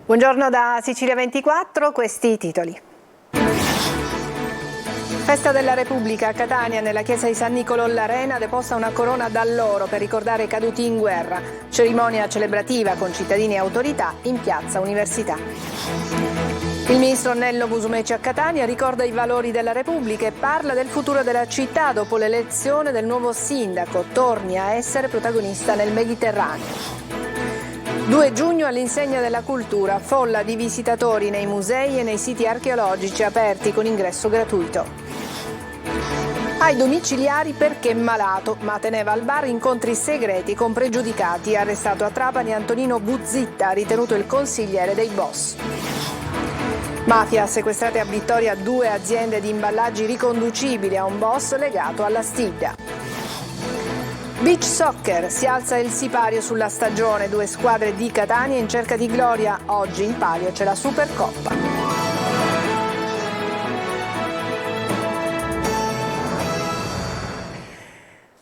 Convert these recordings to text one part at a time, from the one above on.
Buongiorno da Sicilia 24, questi i titoli. Festa della Repubblica a Catania, nella chiesa di San Nicolò l'Arena, deposta una corona d'alloro per ricordare i caduti in guerra. Cerimonia celebrativa con cittadini e autorità in piazza Università. Il ministro Nello Musumeci a Catania ricorda i valori della Repubblica e parla del futuro della città dopo l'elezione del nuovo sindaco. Torni a essere protagonista nel Mediterraneo. 2 giugno all'insegna della cultura, folla di visitatori nei musei e nei siti archeologici aperti con ingresso gratuito. Ai domiciliari perché malato, ma teneva al bar incontri segreti con pregiudicati. Arrestato a Trapani Antonino Buzzitta, ritenuto il consigliere dei boss. Mafia, sequestrate a Vittoria 2 aziende di imballaggi riconducibili a un boss legato alla Stidda. Beach soccer, si alza il sipario sulla stagione, 2 squadre di Catania in cerca di gloria, oggi in palio c'è la Supercoppa.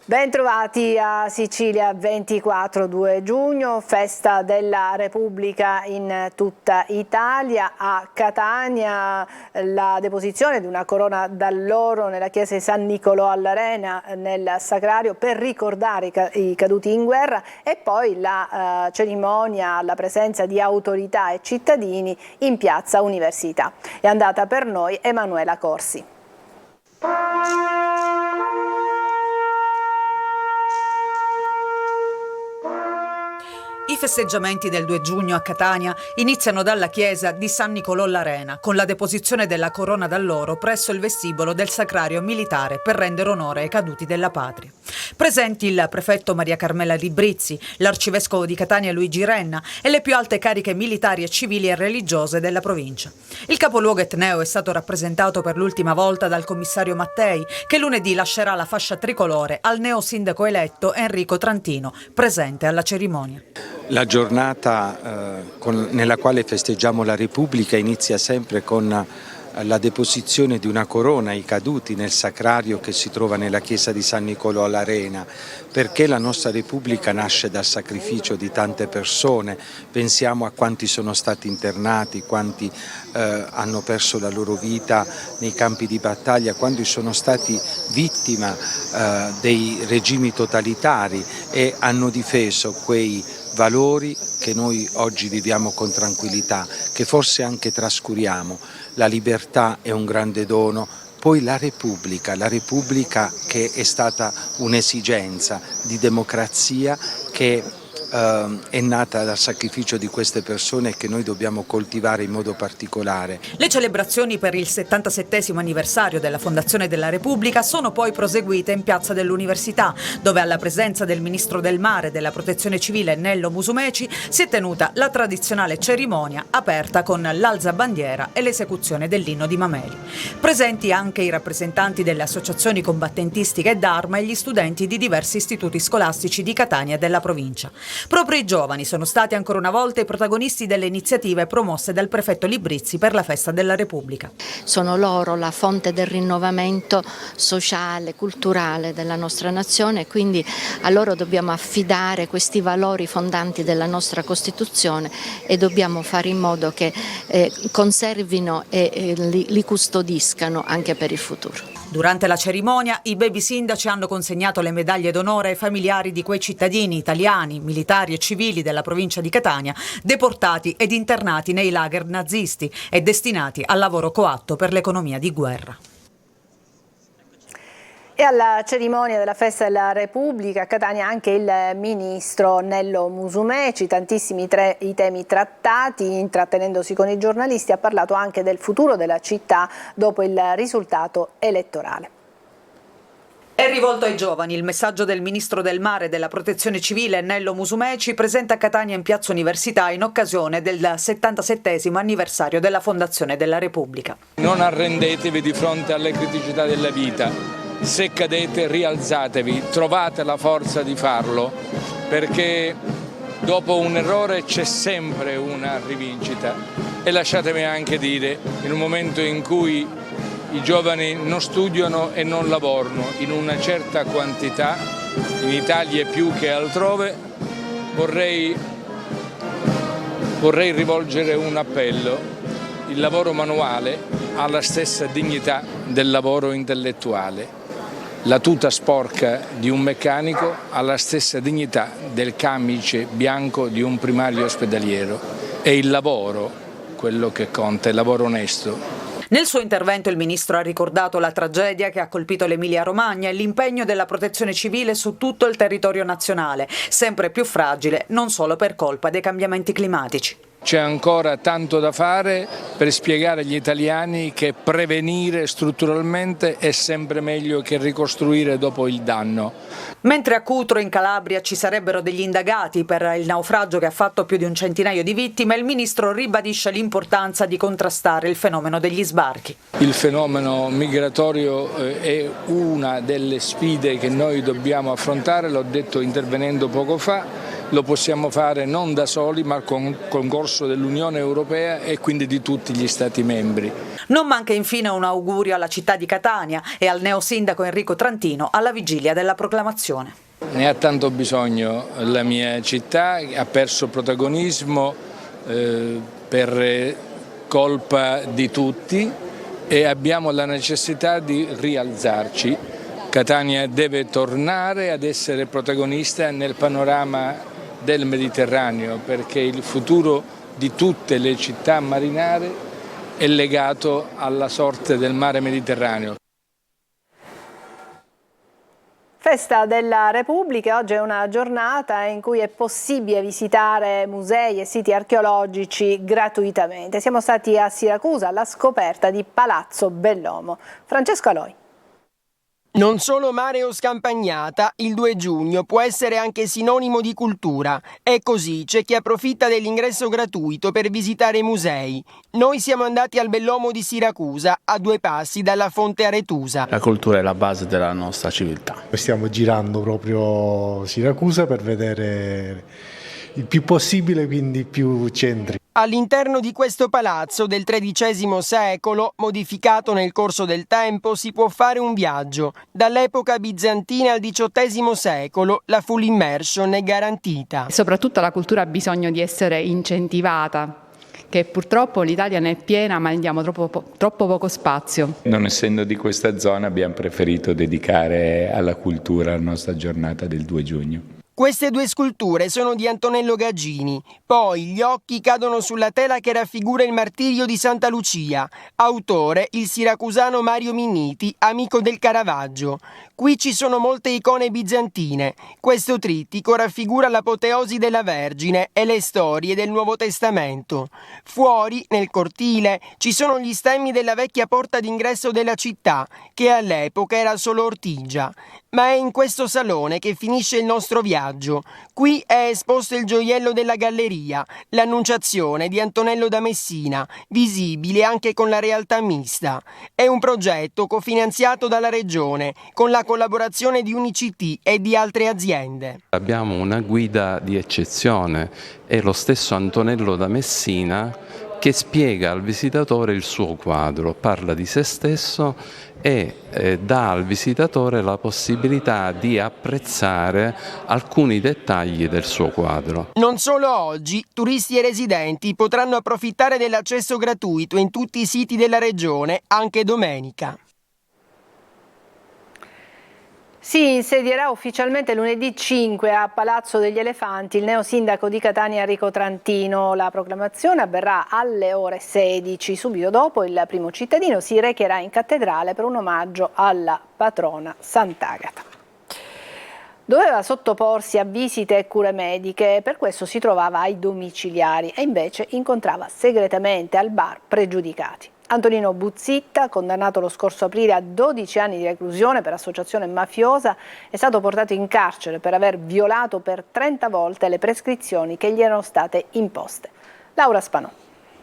Bentrovati a Sicilia 24, 2 giugno, festa della Repubblica in tutta Italia. A Catania la deposizione di una corona d'alloro nella chiesa di San Nicolò all'Arena nel Sacrario per ricordare i caduti in guerra e poi la cerimonia alla presenza di autorità e cittadini in piazza Università. È andata per noi Emanuela Corsi. I festeggiamenti del 2 giugno a Catania iniziano dalla chiesa di San Nicolò l'Arena con la deposizione della corona d'alloro presso il vestibolo del Sacrario Militare per rendere onore ai caduti della patria. Presenti il prefetto Maria Carmela Librizzi, l'arcivescovo di Catania Luigi Renna e le più alte cariche militari e civili e religiose della provincia. Il capoluogo etneo è stato rappresentato per l'ultima volta dal commissario Mattei, che lunedì lascerà la fascia tricolore al neosindaco eletto Enrico Trantino, presente alla cerimonia. La giornata nella quale festeggiamo la Repubblica inizia sempre con la deposizione di una corona ai caduti nel sacrario che si trova nella chiesa di San Nicolò all'Arena, perché la nostra Repubblica nasce dal sacrificio di tante persone. Pensiamo a quanti sono stati internati, quanti hanno perso la loro vita nei campi di battaglia, quanti sono stati vittima dei regimi totalitari e hanno difeso quei valori che noi oggi viviamo con tranquillità, che forse anche trascuriamo. La libertà è un grande dono, poi la Repubblica che è stata un'esigenza di democrazia che è nata dal sacrificio di queste persone e che noi dobbiamo coltivare in modo particolare. Le celebrazioni per il 77° anniversario della Fondazione della Repubblica sono poi proseguite in piazza dell'Università, dove alla presenza del Ministro del Mare e della Protezione Civile Nello Musumeci si è tenuta la tradizionale cerimonia aperta con l'alzabandiera e l'esecuzione dell'inno di Mameli. Presenti anche i rappresentanti delle associazioni combattentistiche e d'arma e gli studenti di diversi istituti scolastici di Catania e della provincia. Proprio i giovani sono stati ancora una volta i protagonisti delle iniziative promosse dal prefetto Librizzi per la festa della Repubblica. Sono loro la fonte del rinnovamento sociale, culturale della nostra nazione, quindi a loro dobbiamo affidare questi valori fondanti della nostra Costituzione e dobbiamo fare in modo che conservino e li custodiscano anche per il futuro. Durante la cerimonia i baby sindaci hanno consegnato le medaglie d'onore ai familiari di quei cittadini italiani, militari e civili della provincia di Catania, deportati ed internati nei lager nazisti e destinati al lavoro coatto per l'economia di guerra. E alla cerimonia della festa della Repubblica a Catania anche il ministro Nello Musumeci, tantissimi i temi trattati, intrattenendosi con i giornalisti, ha parlato anche del futuro della città dopo il risultato elettorale. È rivolto ai giovani il messaggio del Ministro del Mare e della Protezione Civile Nello Musumeci, presente a Catania in piazza Università in occasione del 77° anniversario della Fondazione della Repubblica. Non arrendetevi di fronte alle criticità della vita. Se cadete, rialzatevi, trovate la forza di farlo, perché dopo un errore c'è sempre una rivincita. E lasciatemi anche dire, in un momento in cui i giovani non studiano e non lavorano in una certa quantità, in Italia più che altrove, vorrei vorrei rivolgere un appello: il lavoro manuale ha la stessa dignità del lavoro intellettuale. La tuta sporca di un meccanico ha la stessa dignità del camice bianco di un primario ospedaliero. È il lavoro quello che conta, il lavoro onesto. Nel suo intervento il ministro ha ricordato la tragedia che ha colpito l'Emilia-Romagna e l'impegno della protezione civile su tutto il territorio nazionale, sempre più fragile non solo per colpa dei cambiamenti climatici. C'è ancora tanto da fare per spiegare agli italiani che prevenire strutturalmente è sempre meglio che ricostruire dopo il danno. Mentre a Cutro in Calabria ci sarebbero degli indagati per il naufragio che ha fatto più di un centinaio di vittime, il ministro ribadisce l'importanza di contrastare il fenomeno degli sbarchi. Il fenomeno migratorio è una delle sfide che noi dobbiamo affrontare, l'ho detto intervenendo poco fa. Lo possiamo fare non da soli, ma con il concorso dell'Unione Europea e quindi di tutti gli Stati membri. Non manca infine un augurio alla città di Catania e al neosindaco Enrico Trantino alla vigilia della proclamazione. Ne ha tanto bisogno la mia città, ha perso protagonismo per colpa di tutti e abbiamo la necessità di rialzarci. Catania deve tornare ad essere protagonista nel panorama del Mediterraneo, perché il futuro di tutte le città marinare è legato alla sorte del mare Mediterraneo. Festa della Repubblica, oggi è una giornata in cui è possibile visitare musei e siti archeologici gratuitamente. Siamo stati a Siracusa alla scoperta di Palazzo Bellomo. Francesco Aloi. Non solo mare o scampagnata, il 2 giugno può essere anche sinonimo di cultura. E così c'è chi approfitta dell'ingresso gratuito per visitare i musei. Noi siamo andati al Bellomo di Siracusa, a 2 passi dalla Fonte Aretusa. La cultura è la base della nostra civiltà. Stiamo girando proprio Siracusa per vedere il più possibile, quindi più centri. All'interno di questo palazzo del XIII secolo, modificato nel corso del tempo, si può fare un viaggio. Dall'epoca bizantina al XVIII secolo la full immersion è garantita. Soprattutto la cultura ha bisogno di essere incentivata, che purtroppo l'Italia ne è piena ma diamo troppo poco spazio. Non essendo di questa zona abbiamo preferito dedicare alla cultura la nostra giornata del 2 giugno. Queste 2 sculture sono di Antonello Gaggini, poi gli occhi cadono sulla tela che raffigura il martirio di Santa Lucia, autore il siracusano Mario Minniti, amico del Caravaggio. Qui ci sono molte icone bizantine, questo trittico raffigura l'apoteosi della Vergine e le storie del Nuovo Testamento. Fuori, nel cortile, ci sono gli stemmi della vecchia porta d'ingresso della città, che all'epoca era solo ortigia. Ma è in questo salone che finisce il nostro viaggio. Qui è esposto il gioiello della galleria, l'Annunciazione di Antonello da Messina, visibile anche con la realtà mista. È un progetto cofinanziato dalla Regione, con la collaborazione di Unicit e di altre aziende. Abbiamo una guida di eccezione, è lo stesso Antonello da Messina che spiega al visitatore il suo quadro, parla di se stesso e dà al visitatore la possibilità di apprezzare alcuni dettagli del suo quadro. Non solo oggi, turisti e residenti potranno approfittare dell'accesso gratuito in tutti i siti della regione, anche domenica. Si insedierà ufficialmente lunedì 5 a Palazzo degli Elefanti il neosindaco di Catania Enrico Trantino. La proclamazione avverrà alle ore 16. Subito dopo il primo cittadino si recherà in cattedrale per un omaggio alla patrona Sant'Agata. Doveva sottoporsi a visite e cure mediche, per questo si trovava ai domiciliari e invece incontrava segretamente al bar pregiudicati. Antonino Buzzitta, condannato lo scorso aprile a 12 anni di reclusione per associazione mafiosa, è stato portato in carcere per aver violato per 30 volte le prescrizioni che gli erano state imposte. Laura Spanò.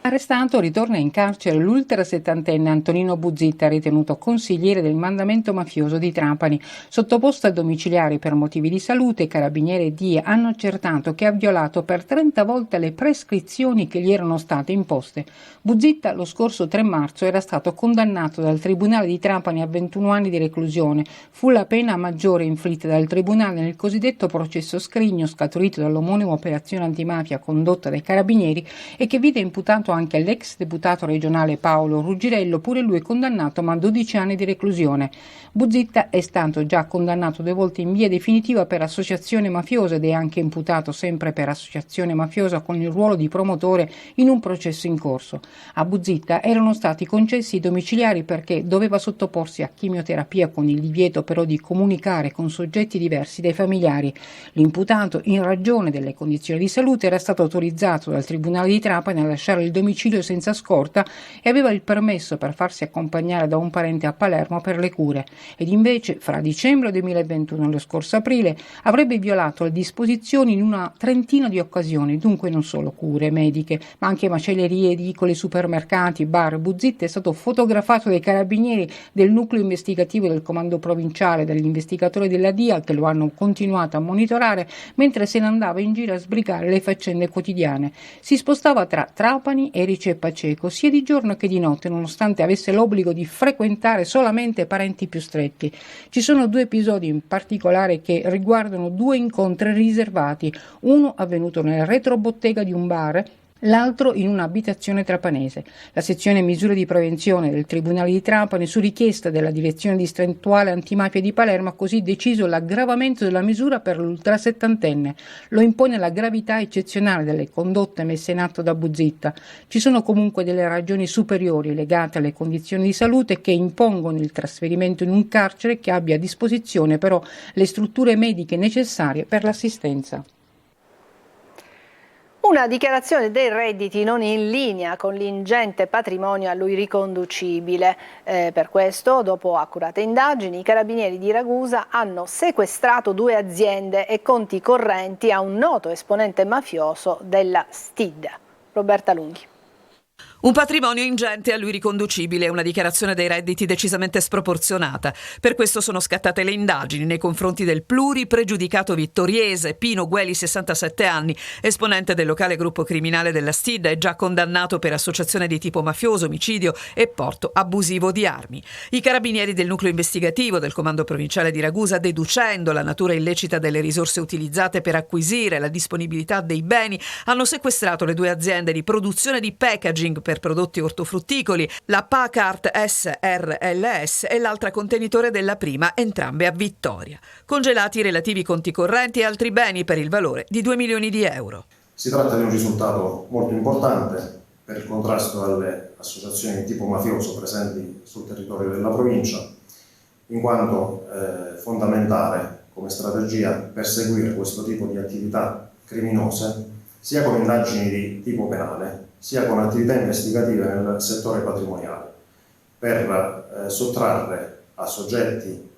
Arrestato ritorna in carcere l'ultra settantenne Antonino Buzitta, ritenuto consigliere del mandamento mafioso di Trapani. Sottoposto a domiciliari per motivi di salute, Carabinieri e DIA hanno accertato che ha violato per 30 volte le prescrizioni che gli erano state imposte. Buzitta lo scorso 3 marzo era stato condannato dal Tribunale di Trapani a 21 anni di reclusione. Fu la pena maggiore inflitta dal Tribunale nel cosiddetto processo Scrigno, scaturito dall'omonima operazione antimafia condotta dai Carabinieri e che vide imputato anche all'ex deputato regionale Paolo Ruggirello, pure lui condannato ma a 12 anni di reclusione. Buzitta è stato già condannato 2 volte in via definitiva per associazione mafiosa ed è anche imputato sempre per associazione mafiosa con il ruolo di promotore in un processo in corso. A Buzitta erano stati concessi i domiciliari perché doveva sottoporsi a chimioterapia con il divieto però di comunicare con soggetti diversi dai familiari. L'imputato, in ragione delle condizioni di salute, era stato autorizzato dal Tribunale di Trapani a lasciare il domicilio senza scorta e aveva il permesso per farsi accompagnare da un parente a Palermo per le cure. Ed invece, fra dicembre 2021 e lo scorso aprile, avrebbe violato le disposizioni in una trentina di occasioni, dunque non solo cure mediche, ma anche macellerie, edicole, supermercati, bar. Buzitta è stato fotografato dai carabinieri del nucleo investigativo del comando provinciale, dagli investigatori della DIA che lo hanno continuato a monitorare mentre se ne andava in giro a sbrigare le faccende quotidiane. Si spostava tra Trapani e Erice e Paceco, sia di giorno che di notte, nonostante avesse l'obbligo di frequentare solamente parenti più stretti. Ci sono 2 episodi in particolare che riguardano 2 incontri riservati, uno avvenuto nel retrobottega di un bar, l'altro in un'abitazione trapanese. La sezione misure di prevenzione del Tribunale di Trapani, su richiesta della Direzione Distrettuale Antimafia di Palermo, ha così deciso l'aggravamento della misura per l'ultrasettantenne. Lo impone la gravità eccezionale delle condotte messe in atto da Buzitta. Ci sono comunque delle ragioni superiori legate alle condizioni di salute che impongono il trasferimento in un carcere che abbia a disposizione però le strutture mediche necessarie per l'assistenza. Una dichiarazione dei redditi non in linea con l'ingente patrimonio a lui riconducibile. Per questo, dopo accurate indagini, i carabinieri di Ragusa hanno sequestrato 2 aziende e conti correnti a un noto esponente mafioso della STID. Roberta Lunghi. Un patrimonio ingente a lui riconducibile e una dichiarazione dei redditi decisamente sproporzionata. Per questo sono scattate le indagini nei confronti del pluripregiudicato vittoriese Pino Gueli, 67 anni, esponente del locale gruppo criminale della STID, e già condannato per associazione di tipo mafioso, omicidio e porto abusivo di armi. I carabinieri del nucleo investigativo del comando provinciale di Ragusa, deducendo la natura illecita delle risorse utilizzate per acquisire la disponibilità dei beni, hanno sequestrato le 2 aziende di produzione di packaging per prodotti ortofrutticoli, la Pacart SRLS e l'altra contenitore della prima, entrambe a Vittoria. Congelati i relativi conti correnti e altri beni per il valore di 2 milioni di euro. Si tratta di un risultato molto importante per il contrasto alle associazioni di tipo mafioso presenti sul territorio della provincia, in quanto è fondamentale come strategia perseguire questo tipo di attività criminose sia con indagini di tipo penale sia con attività investigative nel settore patrimoniale, per sottrarre a soggetti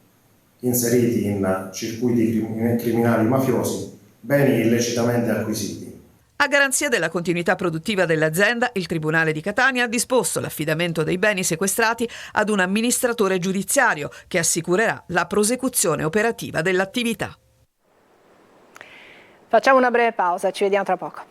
inseriti in circuiti criminali mafiosi beni illecitamente acquisiti. A garanzia della continuità produttiva dell'azienda, il Tribunale di Catania ha disposto l'affidamento dei beni sequestrati ad un amministratore giudiziario che assicurerà la prosecuzione operativa dell'attività. Facciamo una breve pausa, ci vediamo tra poco.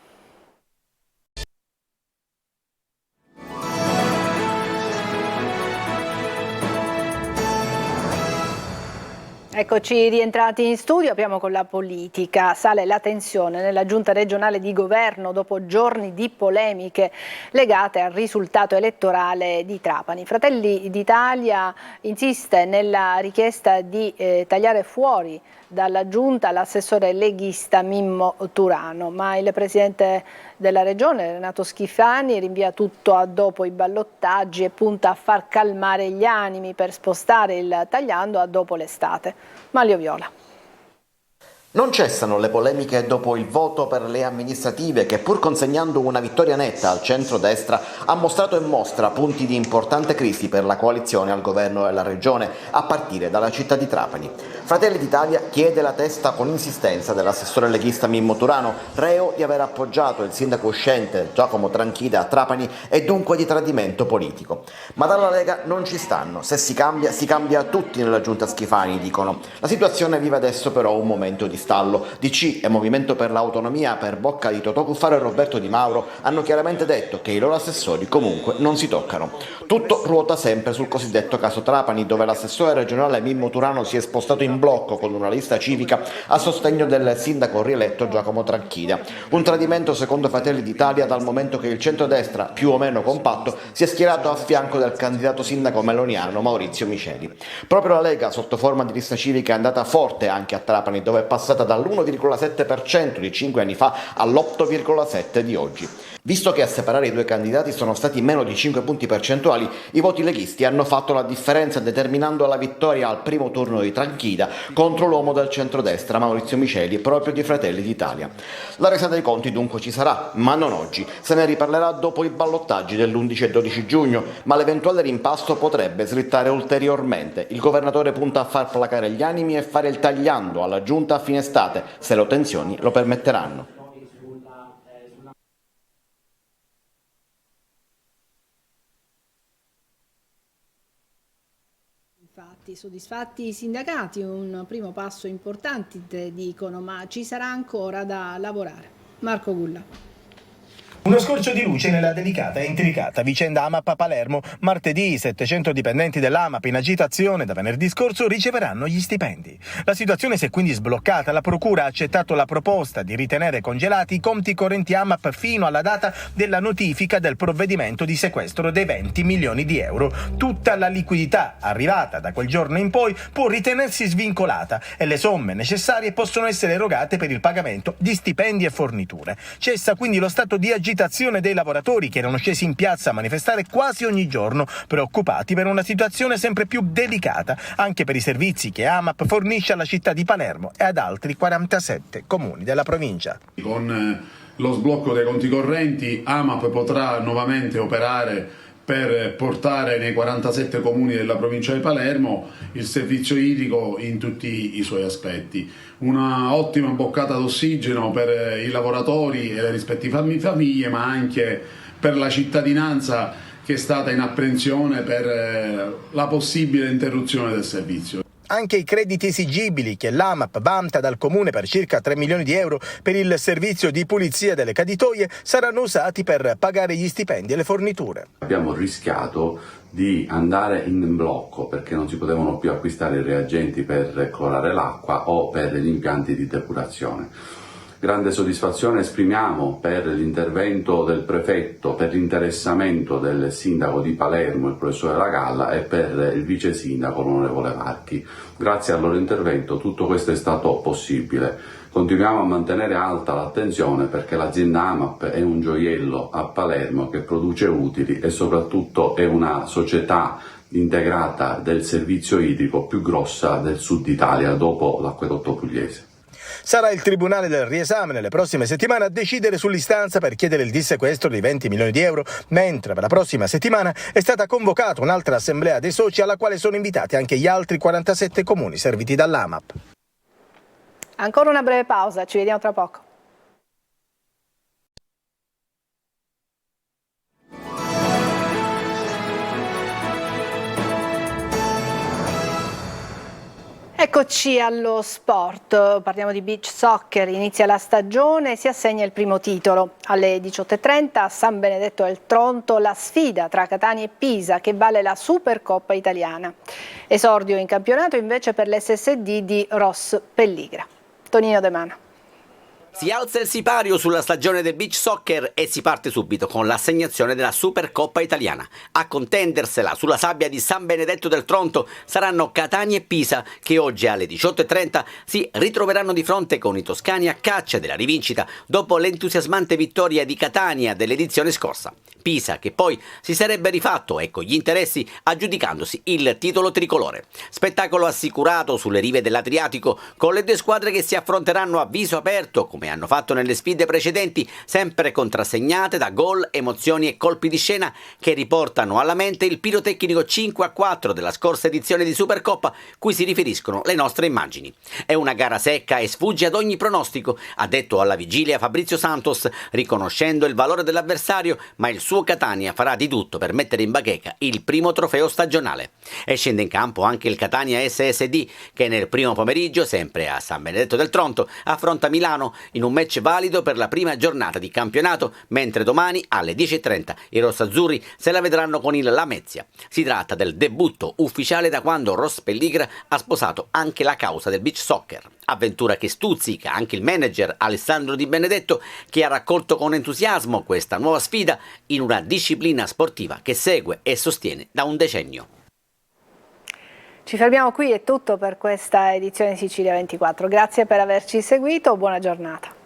Eccoci rientrati in studio, apriamo con la politica. Sale la tensione nella giunta regionale di governo dopo giorni di polemiche legate al risultato elettorale di Trapani. Fratelli d'Italia insiste nella richiesta di tagliare fuori dalla giunta l'assessore leghista Mimmo Turano, ma il presidente della regione Renato Schifani rinvia tutto a dopo i ballottaggi e punta a far calmare gli animi per spostare il tagliando a dopo l'estate. Manlio Viola. Non cessano le polemiche dopo il voto per le amministrative che, pur consegnando una vittoria netta al centro-destra, ha mostrato e mostra punti di importante crisi per la coalizione al governo e alla regione, a partire dalla città di Trapani. Fratelli d'Italia chiede la testa con insistenza dell'assessore leghista Mimmo Turano, reo di aver appoggiato il sindaco uscente Giacomo Tranchida a Trapani e dunque di tradimento politico. Ma dalla Lega non ci stanno, se si cambia tutti nella giunta Schifani, dicono. La situazione vive adesso però un momento di stallo. DC e Movimento per l'Autonomia, per bocca di Totò Cuffaro e Roberto Di Mauro, hanno chiaramente detto che i loro assessori comunque non si toccano. Tutto ruota sempre sul cosiddetto caso Trapani, dove l'assessore regionale Mimmo Turano si è spostato in blocco con una lista civica a sostegno del sindaco rieletto Giacomo Tranchida. Un tradimento secondo Fratelli d'Italia, dal momento che il centrodestra, più o meno compatto, si è schierato a fianco del candidato sindaco meloniano Maurizio Miceli. Proprio la Lega, sotto forma di lista civica, è andata forte anche a Trapani, dove è passata dall'1,7% di 5 anni fa all'8,7% di oggi. Visto che a separare i due candidati sono stati meno di 5 punti percentuali, i voti leghisti hanno fatto la differenza, determinando la vittoria al primo turno di Tranchida contro l'uomo del centrodestra Maurizio Miceli, proprio di Fratelli d'Italia. La resa dei conti dunque ci sarà, ma non oggi. Se ne riparlerà dopo i ballottaggi dell'11 e 12 giugno, ma l'eventuale rimpasto potrebbe slittare ulteriormente. Il governatore punta a far placare gli animi e fare il tagliando alla giunta a fine estate, se le tensioni lo permetteranno. Soddisfatti i sindacati, un primo passo importante dicono, ma ci sarà ancora da lavorare. Marco Gulla. Uno scorcio di luce nella delicata e intricata vicenda AMAP a Palermo. Martedì 700 dipendenti dell'AMAP in agitazione da venerdì scorso riceveranno gli stipendi. La situazione si è quindi sbloccata. La procura ha accettato la proposta di ritenere congelati i conti correnti AMAP fino alla data della notifica del provvedimento di sequestro dei 20 milioni di euro. Tutta la liquidità arrivata da quel giorno in poi può ritenersi svincolata e le somme necessarie possono essere erogate per il pagamento di stipendi e forniture. Cessa quindi lo stato di agitazione dei lavoratori che erano scesi in piazza a manifestare quasi ogni giorno, preoccupati per una situazione sempre più delicata anche per i servizi che AMAP fornisce alla città di Palermo e ad altri 47 comuni della provincia. Con lo sblocco dei conti correnti AMAP potrà nuovamente operare per portare nei 47 comuni della provincia di Palermo il servizio idrico in tutti i suoi aspetti. Una ottima boccata d'ossigeno per i lavoratori e le rispettive famiglie, ma anche per la cittadinanza che è stata in apprensione per la possibile interruzione del servizio. Anche i crediti esigibili che l'AMAP vanta dal comune per circa 3 milioni di euro per il servizio di pulizia delle caditoie saranno usati per pagare gli stipendi e le forniture. Abbiamo rischiato di andare in blocco perché non si potevano più acquistare i reagenti per clorare l'acqua o per gli impianti di depurazione. Grande soddisfazione esprimiamo per l'intervento del prefetto, per l'interessamento del sindaco di Palermo, il professore Lagalla, e per il vice sindaco, l'onorevole Varchi. Grazie al loro intervento tutto questo è stato possibile. Continuiamo a mantenere alta l'attenzione perché l'azienda AMAP è un gioiello a Palermo che produce utili e soprattutto è una società integrata del servizio idrico più grossa del sud Italia dopo l'acquedotto pugliese. Sarà il Tribunale del Riesame nelle prossime settimane a decidere sull'istanza per chiedere il dissequestro di 20 milioni di euro, mentre per la prossima settimana è stata convocata un'altra assemblea dei soci alla quale sono invitati anche gli altri 47 comuni serviti dall'AMAP. Ancora una breve pausa, ci vediamo tra poco. Eccoci allo sport, parliamo di beach soccer, inizia la stagione, si assegna il primo titolo. Alle 18:30 a San Benedetto del Tronto la sfida tra Catania e Pisa che vale la Supercoppa italiana. Esordio in campionato invece per l'SSD di Ross Pelligra. Tonino De Mano. Si alza il sipario sulla stagione del beach soccer e si parte subito con l'assegnazione della Supercoppa italiana. A contendersela sulla sabbia di San Benedetto del Tronto saranno Catania e Pisa, che oggi alle 18:30 si ritroveranno di fronte con i toscani a caccia della rivincita dopo l'entusiasmante vittoria di Catania dell'edizione scorsa. Pisa che poi si sarebbe rifatto e con gli interessi aggiudicandosi il titolo tricolore. Spettacolo assicurato sulle rive dell'Adriatico con le due squadre che si affronteranno a viso aperto con come hanno fatto nelle sfide precedenti, sempre contrassegnate da gol, emozioni e colpi di scena che riportano alla mente il pirotecnico 5-4 della scorsa edizione di Supercoppa, cui si riferiscono le nostre immagini. È una gara secca e sfugge ad ogni pronostico, ha detto alla vigilia Fabrizio Santos, riconoscendo il valore dell'avversario, ma il suo Catania farà di tutto per mettere in bacheca il primo trofeo stagionale. E scende in campo anche il Catania SSD, che nel primo pomeriggio, sempre a San Benedetto del Tronto, affronta Milano in un match valido per la prima giornata di campionato, mentre domani alle 10:30 i rossazzurri se la vedranno con il Lamezia. Si tratta del debutto ufficiale da quando Ross Pelligra ha sposato anche la causa del beach soccer. Avventura che stuzzica anche il manager Alessandro Di Benedetto, che ha raccolto con entusiasmo questa nuova sfida in una disciplina sportiva che segue e sostiene da un decennio. Ci fermiamo qui, è tutto per questa edizione di Sicilia 24. Grazie per averci seguito, buona giornata.